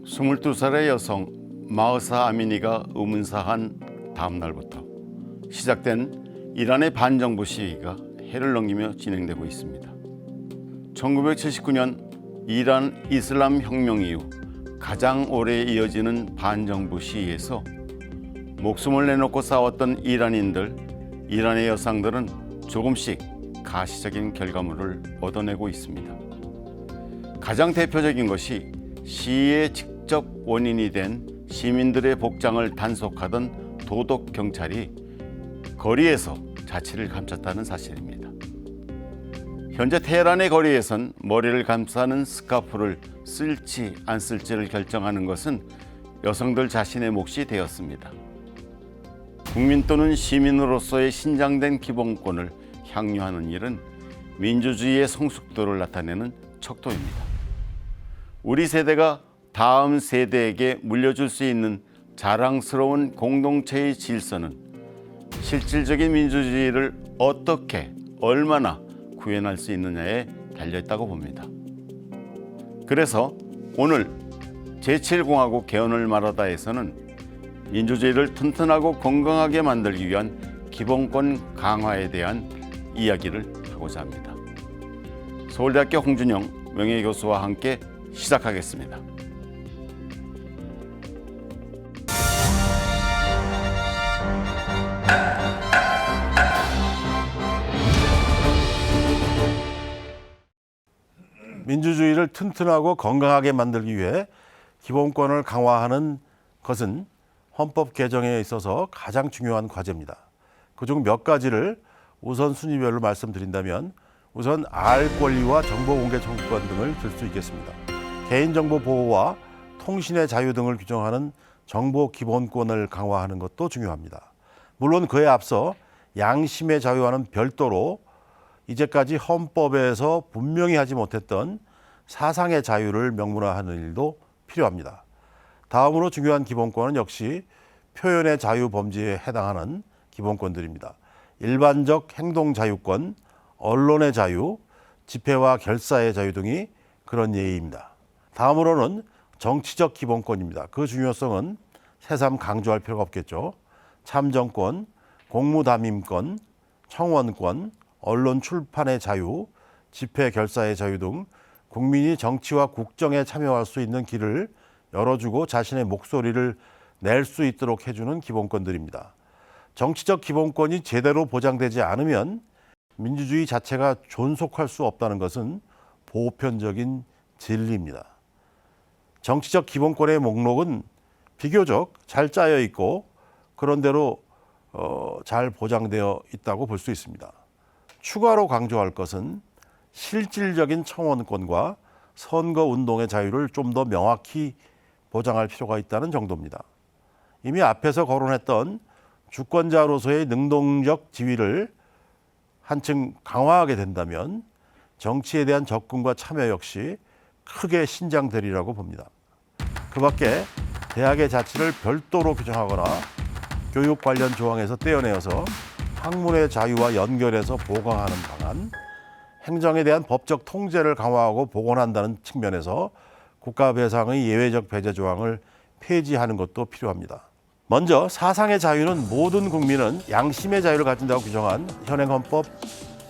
스물두 살의 여성 마흐사 아미니가 의문사한 다음 날부터 시작된 이란의 반정부 시위가 해를 넘기며 진행되고 있습니다. 1979년 이란 이슬람 혁명 이후 가장 오래 이어지는 반정부 시위에서 목숨을 내놓고 싸웠던 이란인들, 이란의 여성들은 조금씩 가시적인 결과물을 얻어내고 있습니다. 가장 대표적인 것이 시위의 직접 원인이 된 시민들의 복장을 단속하던 도덕 경찰이 거리에서 자취를 감췄다는 사실입니다. 현재 테헤란의 거리에선 머리를 감싸는 스카프를 쓸지 안 쓸지를 결정하는 것은 여성들 자신의 몫이 되었습니다. 국민 또는 시민으로서의 신장된 기본권을 향유하는 일은 민주주의의 성숙도를 나타내는 척도입니다. 우리 세대가 다음 세대에게 물려줄 수 있는 자랑스러운 공동체의 질서는 실질적인 민주주의를 어떻게, 얼마나 구현할 수 있느냐에 달려있다고 봅니다. 그래서 오늘 제7공화국 개헌을 말하다에서는 민주주의를 튼튼하고 건강하게 만들기 위한 기본권 강화에 대한 이야기를 하고자 합니다. 서울대학교 홍준영 명예교수와 함께 시작하겠습니다. 민주주의를 튼튼하고 건강하게 만들기 위해 기본권을 강화하는 것은 헌법 개정에 있어서 가장 중요한 과제입니다. 그중 몇 가지를 우선순위별로 말씀드린다면 우선 알 권리와 정보 공개 청구권 등을 들 수 있겠습니다. 개인정보 보호와 통신의 자유 등을 규정하는 정보 기본권을 강화하는 것도 중요합니다. 물론 그에 앞서 양심의 자유와는 별도로 이제까지 헌법에서 분명히 하지 못했던 사상의 자유를 명문화하는 일도 필요합니다. 다음으로 중요한 기본권은 역시 표현의 자유 범주에 해당하는 기본권들입니다. 일반적 행동 자유권, 언론의 자유, 집회와 결사의 자유 등이 그런 예입니다. 다음으로는 정치적 기본권입니다. 그 중요성은 새삼 강조할 필요가 없겠죠. 참정권, 공무담임권, 청원권, 언론 출판의 자유, 집회 결사의 자유 등 국민이 정치와 국정에 참여할 수 있는 길을 열어주고 자신의 목소리를 낼 수 있도록 해주는 기본권들입니다. 정치적 기본권이 제대로 보장되지 않으면 민주주의 자체가 존속할 수 없다는 것은 보편적인 진리입니다. 정치적 기본권의 목록은 비교적 잘 짜여 있고 그런대로 잘 보장되어 있다고 볼 수 있습니다. 추가로 강조할 것은 실질적인 청원권과 선거운동의 자유를 좀 더 명확히 보장할 필요가 있다는 정도입니다. 이미 앞에서 거론했던 주권자로서의 능동적 지위를 한층 강화하게 된다면 정치에 대한 접근과 참여 역시 크게 신장되리라고 봅니다. 그 밖에 대학의 자치를 별도로 규정하거나 교육 관련 조항에서 떼어내어서 학문의 자유와 연결해서 보강하는 방안, 행정에 대한 법적 통제를 강화하고 복원한다는 측면에서 국가 배상의 예외적 배제 조항을 폐지하는 것도 필요합니다. 먼저 사상의 자유는 모든 국민은 양심의 자유를 가진다고 규정한 현행 헌법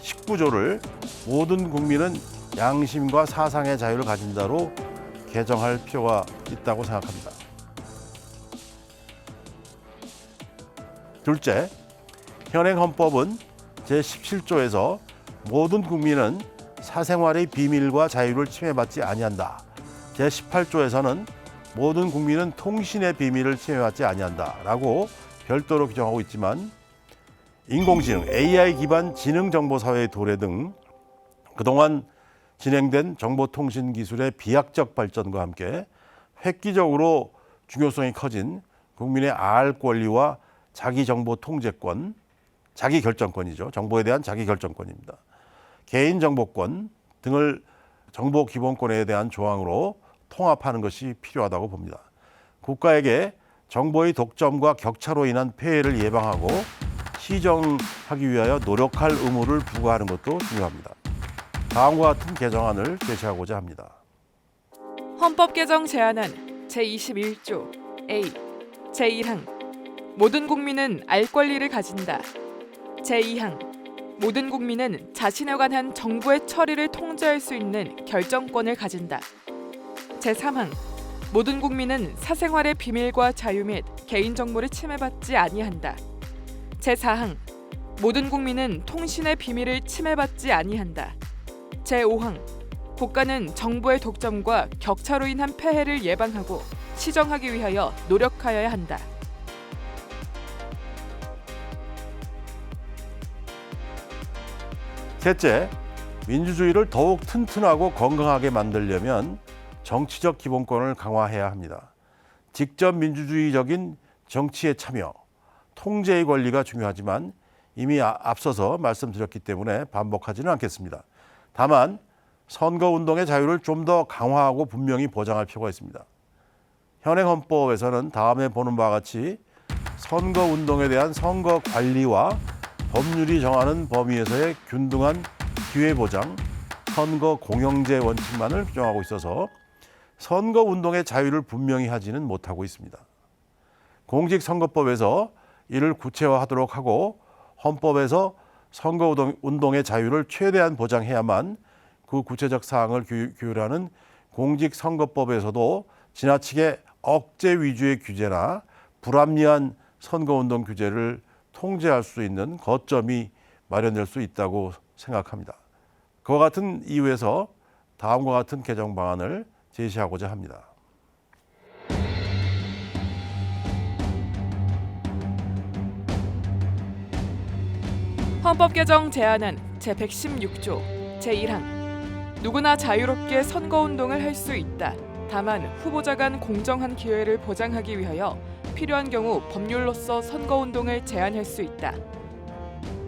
19조를 모든 국민은 양심과 사상의 자유를 가진다로 개정할 필요가 있다고 생각합니다. 둘째, 현행 헌법은 제17조에서 모든 국민은 사생활의 비밀과 자유를 침해받지 아니한다. 제18조에서는 모든 국민은 통신의 비밀을 침해받지 아니한다라고 별도로 규정하고 있지만 인공지능, AI 기반 지능정보사회의 도래 등 그동안 진행된 정보통신 기술의 비약적 발전과 함께 획기적으로 중요성이 커진 국민의 알 권리와 자기정보 통제권, 자기결정권이죠. 정보에 대한 자기결정권입니다. 개인정보권 등을 정보기본권에 대한 조항으로 통합하는 것이 필요하다고 봅니다. 국가에게 정보의 독점과 격차로 인한 폐해를 예방하고 시정하기 위하여 노력할 의무를 부과하는 것도 중요합니다. 다음과 같은 개정안을 제시하고자 합니다. 헌법 개정 제안안 제21조 A 제1항 모든 국민은 알 권리를 가진다. 제2항 모든 국민은 자신에 관한 정부의 처리를 통제할 수 있는 결정권을 가진다. 제3항 모든 국민은 사생활의 비밀과 자유 및 개인정보를 침해받지 아니한다. 제4항 모든 국민은 통신의 비밀을 침해받지 아니한다. 제5항 국가는 정부의 독점과 격차로 인한 폐해를 예방하고 시정하기 위하여 노력하여야 한다. 셋째, 민주주의를 더욱 튼튼하고 건강하게 만들려면 정치적 기본권을 강화해야 합니다. 직접 민주주의적인 정치에 참여, 통제의 권리가 중요하지만 이미 앞서서 말씀드렸기 때문에 반복하지는 않겠습니다. 다만 선거운동의 자유를 좀 더 강화하고 분명히 보장할 필요가 있습니다. 현행 헌법에서는 다음에 보는 바와 같이 선거운동에 대한 선거 관리와 법률이 정하는 범위에서의 균등한 기회보장, 선거 공영제 원칙만을 규정하고 있어서 선거운동의 자유를 분명히 하지는 못하고 있습니다. 공직선거법에서 이를 구체화하도록 하고 헌법에서 선거운동의 자유를 최대한 보장해야만 그 구체적 사항을 규율하는 공직선거법에서도 지나치게 억제 위주의 규제나 불합리한 선거운동 규제를 통제할 수 있는 거점이 마련될 수 있다고 생각합니다. 그와 같은 이유에서 다음과 같은 개정 방안을 제시하고자 합니다. 헌법 개정 제안안 제116조 제1항 누구나 자유롭게 선거운동을 할 수 있다. 다만 후보자 간 공정한 기회를 보장하기 위하여 필요한 경우 법률로서 선거운동을 제한할 수 있다.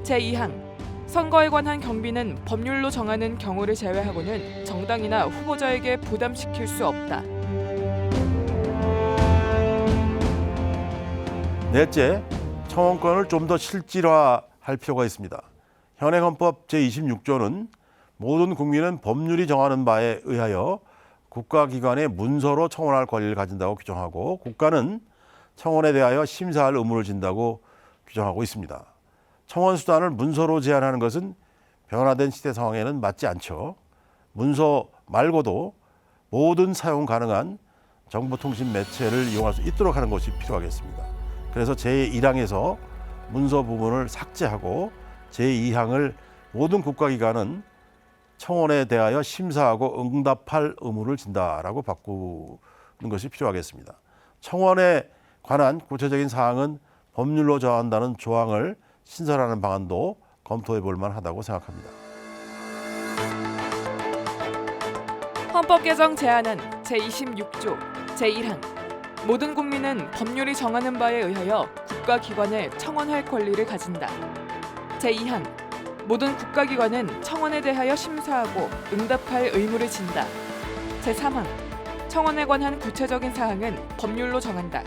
제2항 선거에 관한 경비는 법률로 정하는 경우를 제외하고는 정당이나 후보자에게 부담시킬 수 없다. 넷째, 청원권을 좀 더 실질화할 필요가 있습니다. 현행 헌법 제26조는 모든 국민은 법률이 정하는 바에 의하여 국가기관의 문서로 청원할 권리를 가진다고 규정하고 국가는 청원에 대하여 심사할 의무를 진다고 규정하고 있습니다. 청원 수단을 문서로 제한하는 것은 변화된 시대 상황에는 맞지 않죠. 문서 말고도 모든 사용 가능한 정보통신 매체를 이용할 수 있도록 하는 것이 필요하겠습니다. 그래서 제1항에서 문서 부분을 삭제하고 제2항을 모든 국가기관은 청원에 대하여 심사하고 응답할 의무를 진다라고 바꾸는 것이 필요하겠습니다. 청원에 관한 구체적인 사항은 법률로 정한다는 조항을 신설하는 방안도 검토해 볼 만하다고 생각합니다. 헌법 개정 제안안 제26조 제1항 모든 국민은 법률이 정하는 바에 의하여 국가기관에 청원할 권리를 가진다. 제2항 모든 국가기관은 청원에 대하여 심사하고 응답할 의무를 진다. 제3항 청원에 관한 구체적인 사항은 법률로 정한다.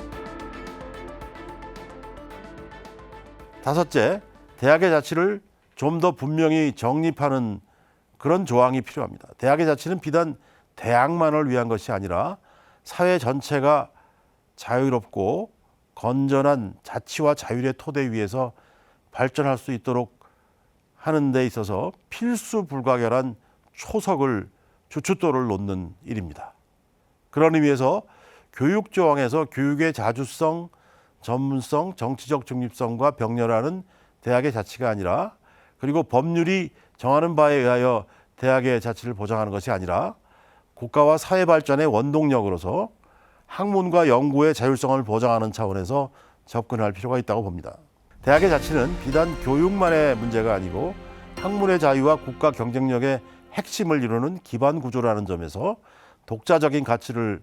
다섯째, 대학의 자치를 좀 더 분명히 정립하는 그런 조항이 필요합니다. 대학의 자치는 비단 대학만을 위한 것이 아니라 사회 전체가 자유롭고 건전한 자치와 자율의 토대 위에서 발전할 수 있도록 하는 데 있어서 필수 불가결한 초석을 주춧돌을 놓는 일입니다. 그런 의미에서 교육조항에서 교육의 자주성, 전문성, 정치적 중립성과 병렬하는 대학의 자치가 아니라, 그리고 법률이 정하는 바에 의하여 대학의 자치를 보장하는 것이 아니라 국가와 사회 발전의 원동력으로서 학문과 연구의 자율성을 보장하는 차원에서 접근할 필요가 있다고 봅니다. 대학의 자치는 비단 교육만의 문제가 아니고 학문의 자유와 국가 경쟁력의 핵심을 이루는 기반 구조라는 점에서 독자적인 가치를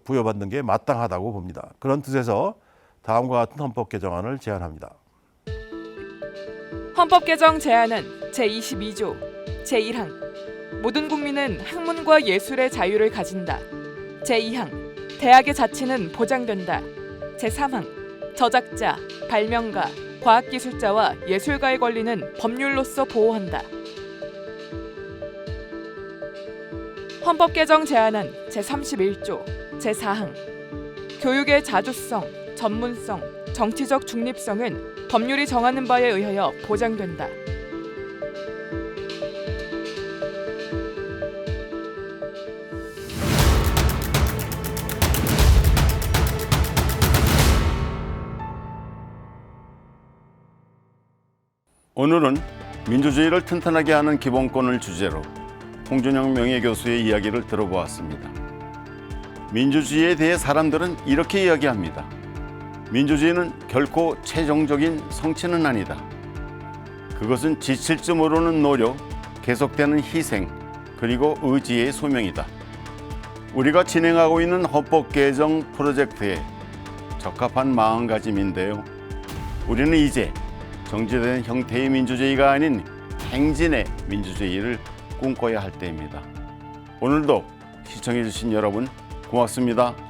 부여받는 게 마땅하다고 봅니다. 그런 뜻에서 다음과 같은 헌법 개정안을 제안합니다. 헌법 개정 제안은 제22조 제1항 모든 국민은 학문과 예술의 자유를 가진다. 제2항 대학의 자치는 보장된다. 제3항 저작자, 발명가, 과학기술자와 예술가의 권리는 법률로서 보호한다. 헌법 개정 제안은 제31조 제4항 교육의 자주성, 전문성, 정치적 중립성은 법률이 정하는 바에 의하여 보장된다. 오늘은 민주주의를 튼튼하게 하는 기본권을 주제로 홍준영 명예교수의 이야기를 들어보았습니다. 민주주의에 대해 사람들은 이렇게 이야기합니다. 민주주의는 결코 최종적인 성취는 아니다. 그것은 지칠 줄 모르는 노력, 계속되는 희생, 그리고 의지의 소명이다. 우리가 진행하고 있는 헌법 개정 프로젝트에 적합한 마음가짐인데요. 우리는 이제 정제된 형태의 민주주의가 아닌 행진의 민주주의를 꿈꿔야 할 때입니다. 오늘도 시청해 주신 여러분 고맙습니다.